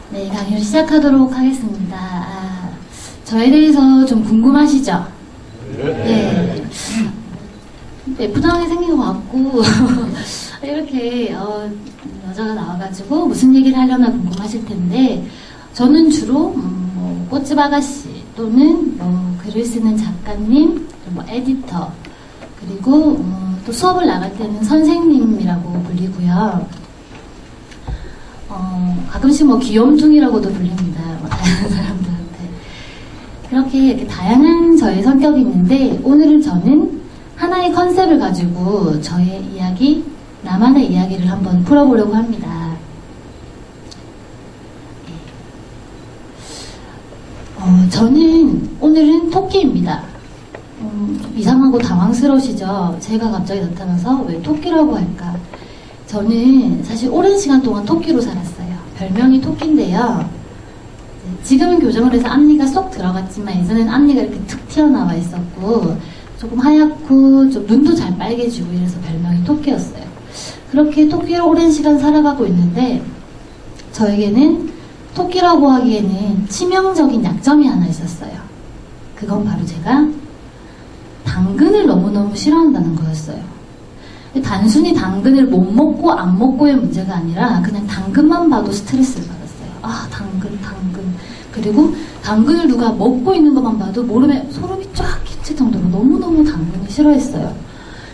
네, 강의를 시작하도록 하겠습니다. 저에 대해서 좀 궁금하시죠? 네. 예쁘장하게 생긴 것 같고, 이렇게, 여자가 나와가지고 무슨 얘기를 하려나 궁금하실 텐데, 저는 주로, 꽃집 아가씨, 또는 글을 쓰는 작가님, 에디터, 그리고 또 수업을 나갈 때는 선생님이라고 불리고요. 가끔씩 귀염둥이라고도 불립니다. 다양한 사람들한테. 이렇게 다양한 저의 성격이 있는데, 오늘은 저는 하나의 컨셉을 가지고 저의 이야기, 나만의 이야기를 한번 풀어보려고 합니다. 저는 오늘은 토끼입니다. 이상하고 당황스러우시죠? 제가 갑자기 나타나서 왜 토끼라고 할까? 저는 사실 오랜 시간 동안 토끼로 살았어요. 별명이 토끼인데요. 지금은 교정을 해서 앞니가 쏙 들어갔지만 예전에는 앞니가 이렇게 툭 튀어나와 있었고 조금 하얗고 좀 눈도 잘 빨개지고 이래서 별명이 토끼였어요. 그렇게 토끼로 오랜 시간 살아가고 있는데 저에게는 토끼라고 하기에는 치명적인 약점이 하나 있었어요. 그건 바로 제가 당근을 너무너무 싫어한다는 거였어요. 단순히 당근을 못 먹고 안 먹고의 문제가 아니라 그냥 당근만 봐도 스트레스를 받았어요. 당근. 그리고 당근을 누가 먹고 있는 것만 봐도 모름에 소름이 쫙 끼칠 정도로 너무너무 당근을 싫어했어요.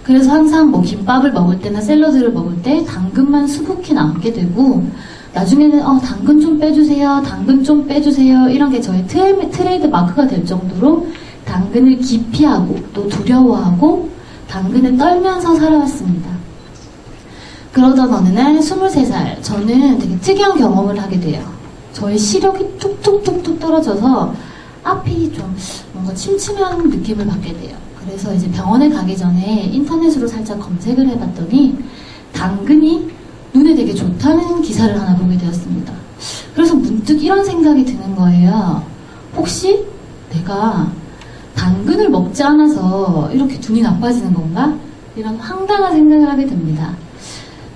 그래서 항상 김밥을 먹을 때나 샐러드를 먹을 때 당근만 수북히 남게 되고 나중에는 당근 좀 빼주세요. 당근 좀 빼주세요. 이런 게 저의 트레이드 마크가 될 정도로 당근을 기피하고 또 두려워하고 당근에 떨면서 살아왔습니다. 그러던 어느 날 23살 저는 되게 특이한 경험을 하게 돼요. 저의 시력이 뚝뚝뚝뚝 떨어져서 앞이 좀 뭔가 침침한 느낌을 받게 돼요. 그래서 이제 병원에 가기 전에 인터넷으로 살짝 검색을 해봤더니 당근이 눈에 되게 좋다는 기사를 하나 보게 되었습니다. 그래서 문득 이런 생각이 드는 거예요. 혹시 내가 당근을 먹지 않아서 이렇게 눈이 나빠지는 건가? 이런 황당한 생각을 하게 됩니다.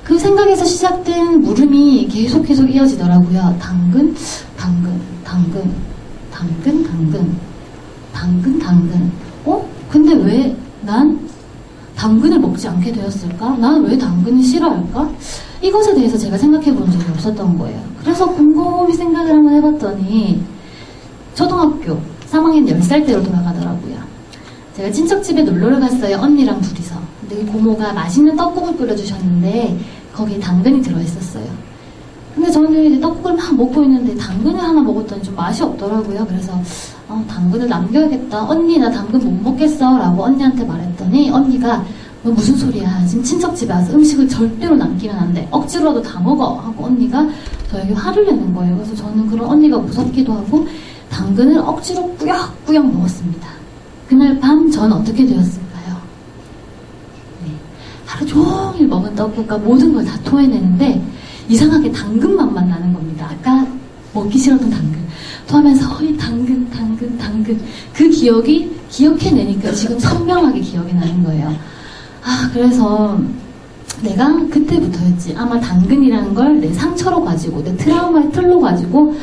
그 생각에서 시작된 물음이 계속 이어지더라고요. 당근. 근데 왜 난 당근을 먹지 않게 되었을까? 난 왜 당근을 싫어할까? 이것에 대해서 제가 생각해 본 적이 없었던 거예요. 그래서 곰곰이 생각을 한번 해봤더니 초등학교 3학년 10살 때로 돌아가더라고요. 제가 친척집에 놀러를 갔어요. 언니랑 둘이서. 근데 고모가 맛있는 떡국을 끓여주셨는데 거기에 당근이 들어있었어요. 근데 저는 이제 떡국을 막 먹고 있는데 당근을 하나 먹었더니 좀 맛이 없더라고요. 그래서 당근을 남겨야겠다. 언니 나 당근 못 먹겠어 라고 언니한테 말했더니 언니가 너 무슨 소리야. 지금 친척집에 와서 음식을 절대로 남기면 안 돼. 억지로라도 다 먹어. 하고 언니가 저에게 화를 내는 거예요. 그래서 저는 그런 언니가 무섭기도 하고 당근을 억지로 꾸역꾸역 먹었습니다. 그날 밤 전 어떻게 되었을까요? 네. 하루 종일 먹은 떡국과 모든 걸 다 토해내는데 이상하게 당근 맛만 나는 겁니다. 아까 먹기 싫었던 당근. 토하면서 이 당근 그 기억이 기억해내니까 지금 선명하게 기억이 나는 거예요. 그래서 내가 그때부터였지. 아마 당근이라는 걸 내 상처로 가지고 내 트라우마의 틀로 가지고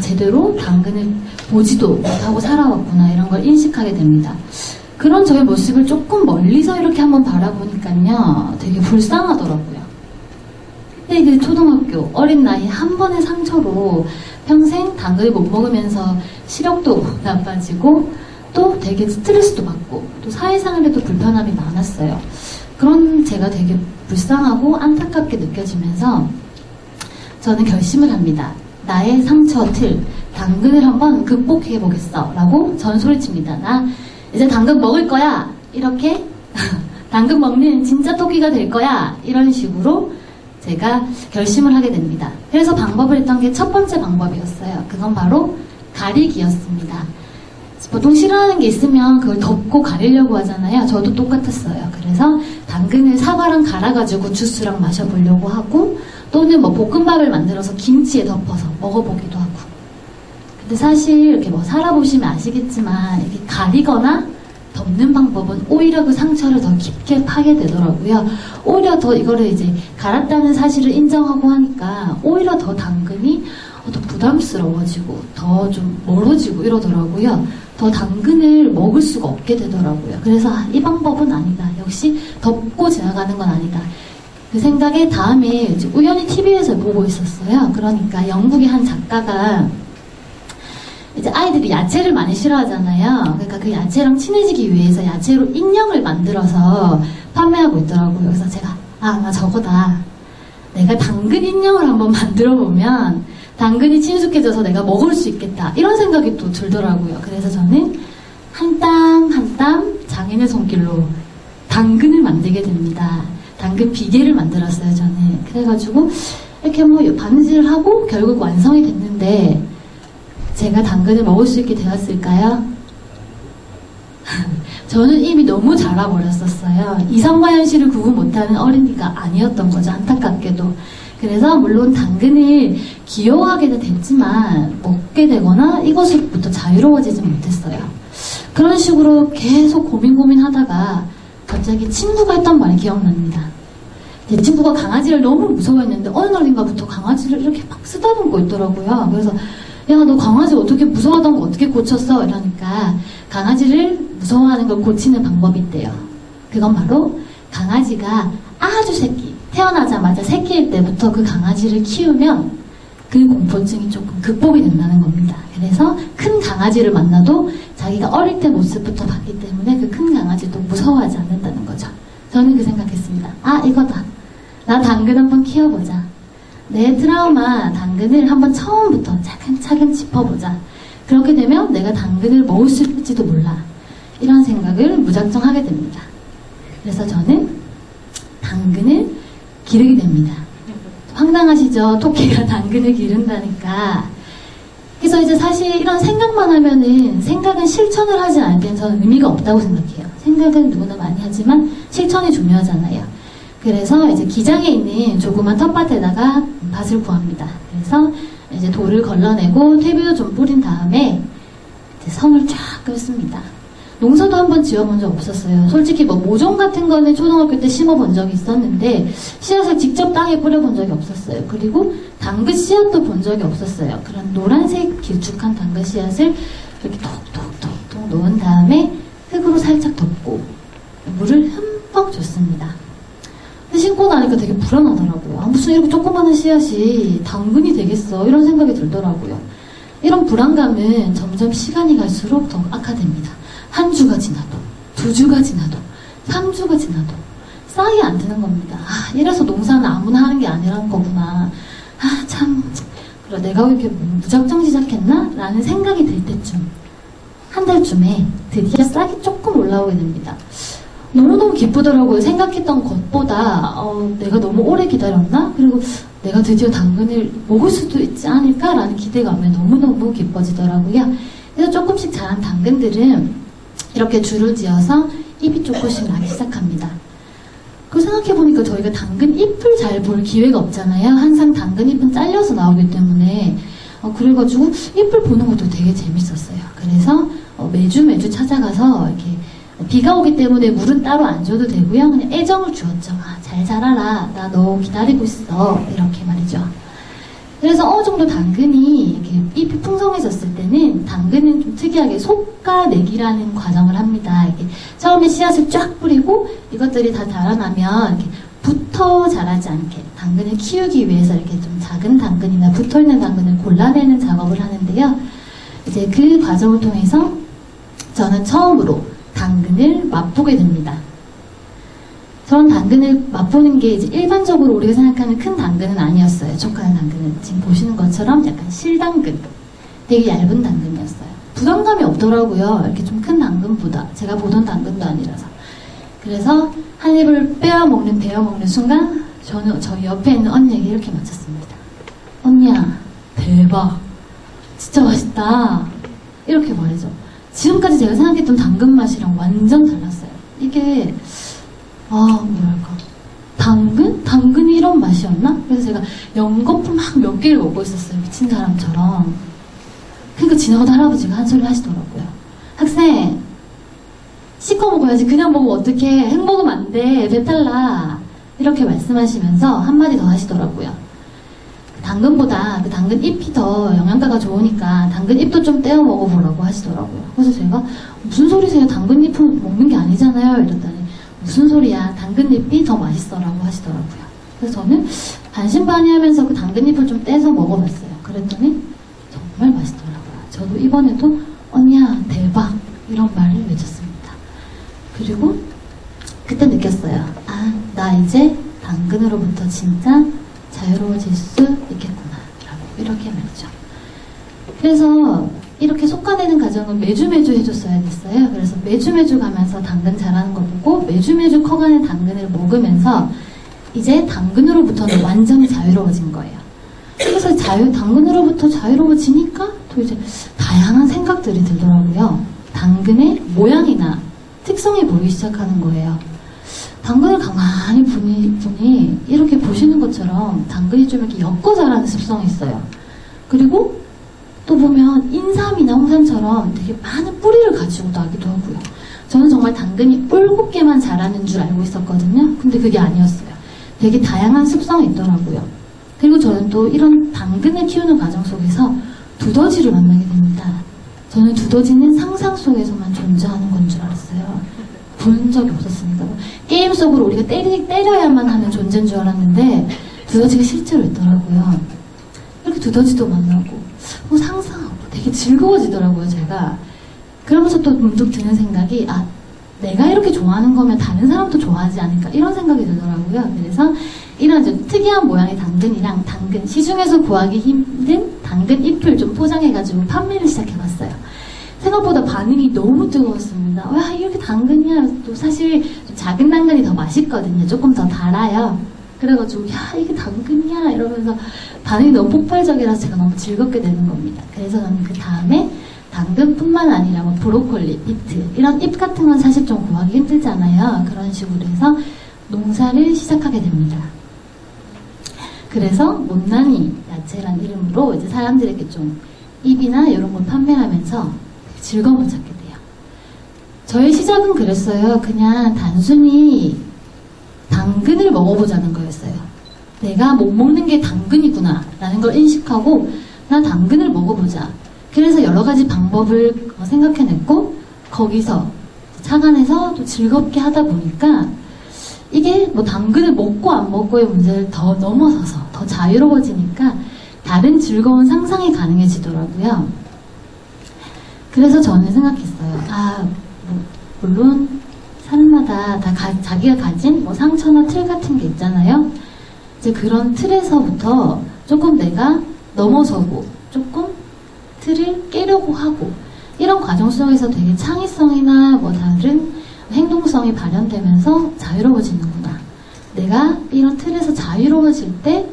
제대로 당근을 보지도 못하고 살아왔구나 이런 걸 인식하게 됩니다. 그런 저의 모습을 조금 멀리서 이렇게 한번 바라보니까요 되게 불쌍하더라고요. 근데 그 초등학교 어린 나이 한 번의 상처로 평생 당근을 못 먹으면서 시력도 나빠지고 또 되게 스트레스도 받고 또 사회생활에도 불편함이 많았어요. 그런 제가 되게 불쌍하고 안타깝게 느껴지면서 저는 결심을 합니다. 나의 상처 틀, 당근을 한번 극복해보겠어 라고 전소리칩니다. 나 이제 당근 먹을 거야. 이렇게 당근 먹는 진짜 토끼가 될 거야. 이런 식으로 제가 결심을 하게 됩니다. 그래서 방법을 했던 게 첫 번째 방법이었어요. 그건 바로 가리기였습니다. 보통 싫어하는 게 있으면 그걸 덮고 가리려고 하잖아요. 저도 똑같았어요. 그래서 당근을 사과랑 갈아가지고 주스랑 마셔보려고 하고 또는 볶음밥을 만들어서 김치에 덮어서 먹어보기도 하고. 근데 사실 이렇게 살아보시면 아시겠지만 이렇게 가리거나 덮는 방법은 오히려 그 상처를 더 깊게 파게 되더라고요. 오히려 더 이거를 이제 갈았다는 사실을 인정하고 하니까 오히려 더 당근이 더 부담스러워지고 더 좀 멀어지고 이러더라고요. 더 당근을 먹을 수가 없게 되더라고요. 그래서 이 방법은 아니다. 역시 덮고 지나가는 건 아니다. 그 생각에 다음에 이제 우연히 TV에서 보고 있었어요. 그러니까 영국의 한 작가가 이제 아이들이 야채를 많이 싫어하잖아요. 그러니까 그 야채랑 친해지기 위해서 야채로 인형을 만들어서 판매하고 있더라고요. 그래서 제가 나 저거다. 내가 당근 인형을 한번 만들어 보면 당근이 친숙해져서 내가 먹을 수 있겠다. 이런 생각이 또 들더라고요. 그래서 저는 한 땀 한 땀 장인의 손길로 당근을 만들게 됩니다. 당근 비계를 만들었어요, 저는. 그래가지고 이렇게 뭐 바느질을 하고 결국 완성이 됐는데 제가 당근을 먹을 수 있게 되었을까요? 저는 이미 너무 자라버렸었어요. 이성과 현실을 구분 못하는 어린이가 아니었던 거죠, 안타깝게도. 그래서 물론 당근을 귀여워하게는 됐지만 먹게 되거나 이것으로부터 자유로워지지 못했어요. 그런 식으로 계속 고민하다가 갑자기 친구가 했던 말이 기억납니다. 제 친구가 강아지를 너무 무서워했는데 어느 날인가부터 강아지를 이렇게 막 쓰다듬고 있더라고요. 그래서 야, 너 강아지 어떻게 무서워하던 거 어떻게 고쳤어? 이러니까 강아지를 무서워하는 걸 고치는 방법이 있대요. 그건 바로 강아지가 아주 새끼, 태어나자마자 새끼일 때부터 그 강아지를 키우면 그 공포증이 조금 극복이 된다는 겁니다. 그래서 큰 강아지를 만나도 자기가 어릴 때 모습부터 봤기 때문에 그 큰 강아지도 무서워하지 않는다는 거죠. 저는 그 생각했습니다. 이거다. 나 당근 한번 키워보자. 내 트라우마 당근을 한번 처음부터 차근차근 짚어보자. 그렇게 되면 내가 당근을 먹을 수 있을지도 몰라. 이런 생각을 무작정 하게 됩니다. 그래서 저는 당근을 기르게 됩니다. 황당하시죠? 토끼가 당근을 기른다니까. 그래서 이제 사실 이런 생각만 하면은 생각은 실천을 하지 않을 때는 저는 의미가 없다고 생각해요. 생각은 누구나 많이 하지만 실천이 중요하잖아요. 그래서 이제 기장에 있는 조그만 텃밭에다가 밭을 구합니다. 그래서 이제 돌을 걸러내고 퇴비도 좀 뿌린 다음에 이제 성을 쫙 끓습니다. 농사도 한번 지어본 적 없었어요. 솔직히 뭐 모종 같은 거는 초등학교 때 심어본 적이 있었는데 씨앗을 직접 땅에 뿌려본 적이 없었어요. 그리고 당근 씨앗도 본 적이 없었어요. 그런 노란색 길쭉한 당근 씨앗을 이렇게 톡톡톡톡 놓은 다음에 흙으로 살짝 덮고 물을 흠뻑 줬습니다. 신고 나니까 되게 불안하더라고요. 무슨 이렇게 조그마한 씨앗이 당근이 되겠어, 이런 생각이 들더라고요. 이런 불안감은 점점 시간이 갈수록 더 악화됩니다. 한 주가 지나도, 2주가 지나도, 3주가 지나도 싹이 안 트는 겁니다. 이래서 농사는 아무나 하는 게 아니라는 거구나. 참, 그래, 내가 왜 이렇게 무작정 시작했나? 라는 생각이 들 때쯤, 한 달쯤에 드디어 싹이 조금 올라오게 됩니다. 너무너무 기쁘더라고요. 생각했던 것보다 내가 너무 오래 기다렸나? 그리고 내가 드디어 당근을 먹을 수도 있지 않을까라는 기대감에 너무너무 기뻐지더라고요. 그래서 조금씩 자란 당근들은 이렇게 줄을 지어서 잎이 조금씩 나기 시작합니다. 그 생각해보니까 저희가 당근 잎을 잘 볼 기회가 없잖아요. 항상 당근 잎은 잘려서 나오기 때문에 그래가지고 잎을 보는 것도 되게 재밌었어요. 그래서 매주 찾아가서 이렇게 비가 오기 때문에 물은 따로 안 줘도 되고요. 그냥 애정을 주었죠. 잘 자라라. 나 너 기다리고 있어. 이렇게 말이죠. 그래서 어느 정도 당근이 이렇게 잎이 풍성해졌을 때는 당근은 좀 특이하게 속가내기라는 과정을 합니다. 이렇게 처음에 씨앗을 쫙 뿌리고 이것들이 다 자라나면 이렇게 붙어 자라지 않게 당근을 키우기 위해서 이렇게 좀 작은 당근이나 붙어있는 당근을 골라내는 작업을 하는데요. 이제 그 과정을 통해서 저는 처음으로 당근을 맛보게 됩니다. 저런 당근을 맛보는 게 이제 일반적으로 우리가 생각하는 큰 당근은 아니었어요. 촉하는 당근은 지금 보시는 것처럼 약간 실당근, 되게 얇은 당근이었어요. 부담감이 없더라고요. 이렇게 좀 큰 당근보다. 제가 보던 당근도 아니라서. 그래서 한 입을 베어 먹는 순간 저는 저희 옆에 있는 언니에게 이렇게 맞췄습니다. 언니야, 대박, 진짜 맛있다, 이렇게 말해줘. 지금까지 제가 생각했던 당근 맛이랑 완전 달랐어요. 이게 뭐랄까, 당근이 이런 맛이었나? 그래서 제가 연거푸 막 몇 개를 먹고 있었어요. 미친 사람처럼. 그러니까 지나가다 할아버지가 한 소리 하시더라고요. 학생, 먹어야지. 그냥 먹으면 어떡해. 핵 먹으면 안 돼. 배탈 나. 이렇게 말씀하시면서 한마디 더 하시더라고요. 당근보다 그 당근 잎이 더 영양가가 좋으니까 당근 잎도 좀 떼어 먹어보라고 하시더라고요. 그래서 제가 무슨 소리세요? 당근 잎은 먹는 게 아니잖아요. 이랬더니 무슨 소리야? 당근 잎이 더 맛있어라고 하시더라고요. 그래서 저는 반신반의하면서 그 당근 잎을 좀 떼서 먹어봤어요. 그랬더니 정말 맛있더라고요. 저도 이번에도 언니야 대박 이런 말을 외쳤습니다. 그리고 그때 느꼈어요. 아, 나 이제 당근으로부터 진짜 자유로워질 수 있겠구나 라고 이렇게 말이죠. 그래서 이렇게 솎아내는 과정은 매주 해줬어야 됐어요. 그래서 매주 가면서 당근 자라는 거 보고 매주 커가는 당근을 먹으면서 이제 당근으로부터는 완전히 자유로워진 거예요. 그래서 당근으로부터 자유로워지니까 또 이제 다양한 생각들이 들더라고요. 당근의 모양이나 특성이 보이기 시작하는 거예요. 당근을 가만히 분이 이렇게 보시는 것처럼 당근이 좀 이렇게 엮어 자라는 습성이 있어요. 그리고 또 보면 인삼이나 홍삼처럼 되게 많은 뿌리를 가지고 나기도 하고요. 저는 정말 당근이 7개만 자라는 줄 알고 있었거든요. 근데 그게 아니었어요. 되게 다양한 습성이 있더라고요. 그리고 저는 또 이런 당근을 키우는 과정 속에서 두더지를 만나게 됩니다. 저는 두더지는 상상 속에서만 존재하는 건 줄 알았어요. 본 적이 없었으니까. 게임 속으로 우리가 때려야만 하는 존재인 줄 알았는데 두더지가 실제로 있더라고요. 이렇게 두더지도 만나고 상상하고 되게 즐거워지더라고요, 제가. 그러면서 또 문득 드는 생각이 내가 이렇게 좋아하는 거면 다른 사람도 좋아하지 않을까 이런 생각이 들더라고요. 그래서 이런 좀 특이한 모양의 당근이랑 당근, 시중에서 구하기 힘든 당근 잎을 좀 포장해가지고 판매를 시작해봤어요. 생각보다 반응이 너무 뜨거웠습니다. 와, 이렇게 당근이야. 또 사실 좀 작은 당근이 더 맛있거든요. 조금 더 달아요. 그래가지고 야, 이게 당근이야 이러면서 반응이 너무 폭발적이라서 제가 너무 즐겁게 되는 겁니다. 그래서 저는 그 다음에 당근뿐만 아니라 뭐 브로콜리, 비트 이런 잎 같은 건 사실 좀 구하기 힘들잖아요. 그런 식으로 해서 농사를 시작하게 됩니다. 그래서 못난이 야채란 이름으로 이제 사람들에게 좀 잎이나 이런 걸 판매하면서 즐거움을 찾게 돼요. 저의 시작은 그랬어요. 그냥 단순히 당근을 먹어보자는 거였어요. 내가 못 먹는 게 당근이구나 라는 걸 인식하고 나 당근을 먹어보자. 그래서 여러 가지 방법을 생각해냈고 거기서 착안해서 또 즐겁게 하다 보니까 이게 뭐 당근을 먹고 안 먹고의 문제를 더 넘어서서 더 자유로워지니까 다른 즐거운 상상이 가능해지더라고요. 그래서 저는 생각했어요. 물론 사람마다 다 자기가 가진 뭐 상처나 틀 같은 게 있잖아요. 이제 그런 틀에서부터 조금 내가 넘어서고 조금 틀을 깨려고 하고 이런 과정 속에서 되게 창의성이나 뭐 다른 행동성이 발현되면서 자유로워지는구나. 내가 이런 틀에서 자유로워질 때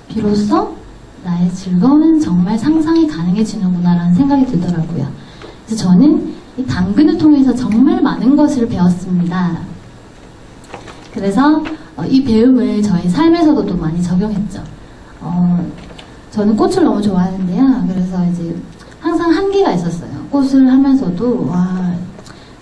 비로소 나의 즐거움은 정말 상상이 가능해지는구나 라는 생각이 들더라고요. 그래서 저는 이 당근을 통해서 정말 많은 것을 배웠습니다. 그래서 이 배움을 저희 삶에서도 또 많이 적용했죠. 저는 꽃을 너무 좋아하는데요. 그래서 이제 항상 한계가 있었어요. 꽃을 하면서도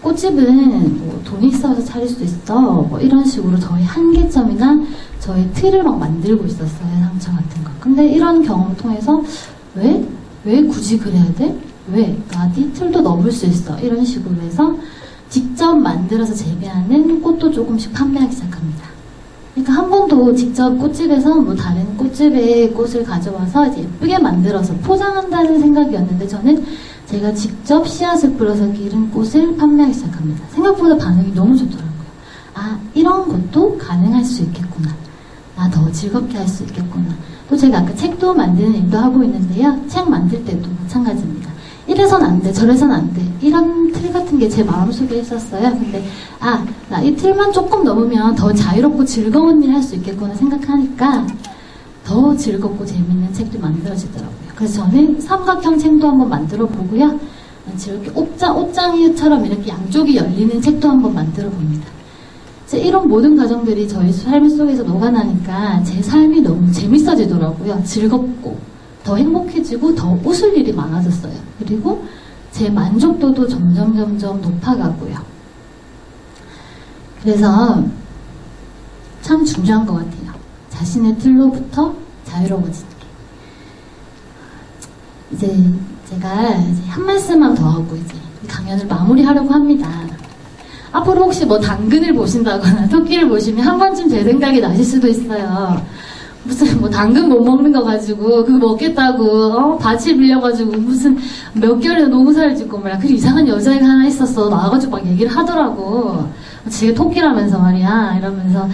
꽃집은 뭐 돈이 있어서 차릴 수도 있어 뭐 이런 식으로 저희 한계점이나 저희 틀을 막 만들고 있었어요. 상처 같은 거. 근데 이런 경험을 통해서 왜 굳이 그래야 돼? 왜? 네 틀도 넘을 수 있어. 이런 식으로 해서 직접 만들어서 재배하는 꽃도 조금씩 판매하기 시작합니다. 그러니까 한 번도 직접 꽃집에서 뭐 다른 꽃집의 꽃을 가져와서 이제 예쁘게 만들어서 포장한다는 생각이었는데 저는 제가 직접 씨앗을 뿌려서 기른 꽃을 판매하기 시작합니다. 생각보다 반응이 너무 좋더라고요. 이런 것도 가능할 수 있겠구나. 더 즐겁게 할 수 있겠구나. 또 제가 아까 책도 만드는 일도 하고 있는데요. 책 만들 때도 마찬가지입니다. 이래선 안 돼, 저래선 안 돼. 이런 틀 같은 게 제 마음속에 있었어요. 근데 나 이 틀만 조금 넘으면 더 자유롭고 즐거운 일 할 수 있겠구나 생각하니까 더 즐겁고 재밌는 책도 만들어지더라고요. 그래서 저는 삼각형 책도 한번 만들어 보고요. 이렇게 옷장이처럼 이렇게 양쪽이 열리는 책도 한번 만들어 봅니다. 이런 모든 과정들이 저희 삶 속에서 녹아나니까 제 삶이 너무 재밌어지더라고요. 즐겁고 더 행복해지고 더 웃을 일이 많아졌어요. 그리고 제 만족도도 점점 높아가고요. 그래서 참 중요한 것 같아요. 자신의 틀로부터 자유로워지는 게. 이제 제가 이제 한 말씀만 더 하고 이제 강연을 마무리하려고 합니다. 앞으로 혹시 뭐 당근을 보신다거나 토끼를 보시면 한 번쯤 제 생각이 나실 수도 있어요. 무슨 뭐 당근 못 먹는 거 가지고 그거 먹겠다고 밭을 빌려가지고 무슨 몇 개월에 농사를 짓고 말이야. 그 이상한 여자애가 하나 있었어. 나와가지고 막 얘기를 하더라고. 지가 토끼라면서 말이야. 이러면서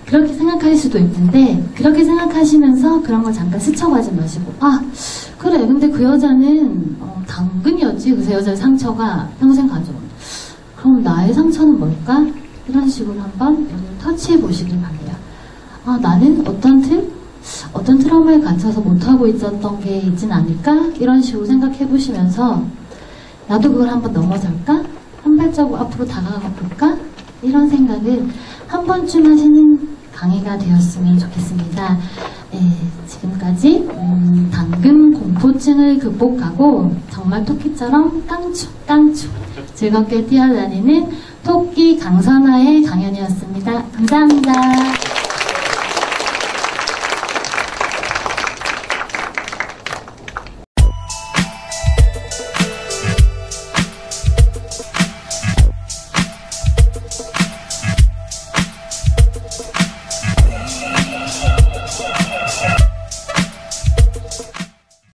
그렇게 생각할 수도 있는데 그렇게 생각하시면서 그런 거 잠깐 스쳐가지 마시고 아 그래 근데 그 여자는 당근이었지. 그래서 여자의 상처가 평생 가져온. 그럼 나의 상처는 뭘까? 이런 식으로 한번 여기를 터치해 보시길 바래요. 아, 나는 어떤 트라우마에 갇혀서 못하고 있었던 게 있진 않을까? 이런 식으로 생각해 보시면서 나도 그걸 한번 넘어설까? 한 발자국 앞으로 다가가 볼까? 이런 생각을 한 번쯤 하시는 강의가 되었으면 좋겠습니다. 지금까지 당근 공포증을 극복하고 정말 토끼처럼 깡충 즐겁게 뛰어다니는 토끼 강선아의 강연이었습니다. 감사합니다.